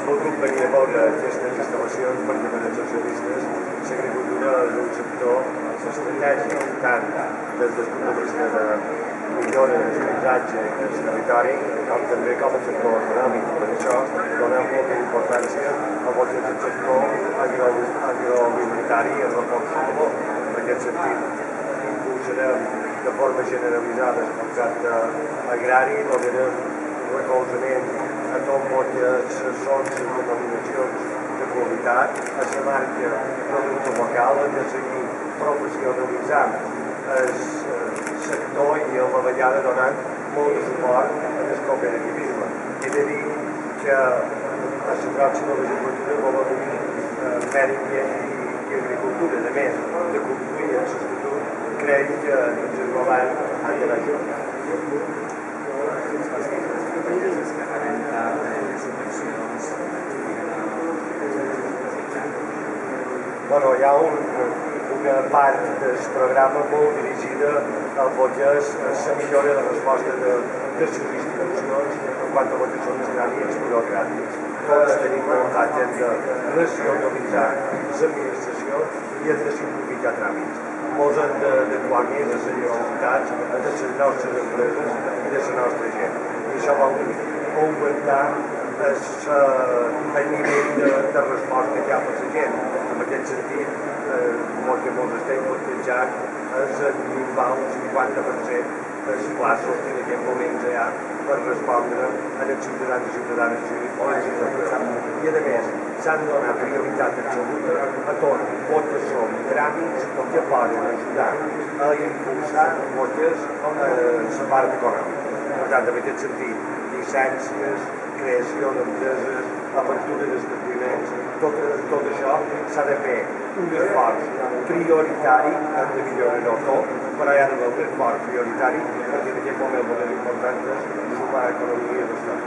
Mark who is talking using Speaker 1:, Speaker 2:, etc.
Speaker 1: meu grup venia a veure aquestes instal·lacions perquè per als socialistes l'agricultura és un sector estratègic tant des del punt de vista de millora del paisatge i del territori com també com a sector econòmic. Per això donem molta importància a aquest sector agroalimentari i reforçar-lo. En aquest sentit, impulsarem de forma generalitzada el contracte agrari, donarem recolzament a tot el que són les denominacions de qualitat, a la marca producte local, hem de seguir professionalitzant el sector i a la vegada donant molt de suport al cooperativisme. He de dir que a la pròxima legislatura vol venir medi ambient i agricultura. A més de complir l'Estatut, crec que el govern ha d'anar junts. Bueno, hi ha una part del programa molt dirigida al que és la millora de la resposta de les institucions en quant a que són els tràmits burocràtics. Tots tenim voluntat de racionalitzar l'administració i hem de simplificar tràmits. Molts han d'adequar més a les necessitats de les nostres empreses i de la nostra gent. I això vol dir augmentar el nivell de resposta que hi ha per la gent. En aquest sentit, el que ens estem plantejant és minvar un 50% dels plaços que en aquest moment hi ha per respondre als ciutadans i ciutadanes i a més, s'han de donar prioritat absoluta a tot el que són tràmits que poden ajudar a impulsar el que és la part econòmica. Per tant, en aquest sentit, llicències, creació d'empreses, apertura d'establiments, tot això s'ha de fer un esforç prioritari, hem de millorar-ho tot, però hi ha d'haver un esforç prioritari perquè en aquest moment el més important és sumar economia i l'estat.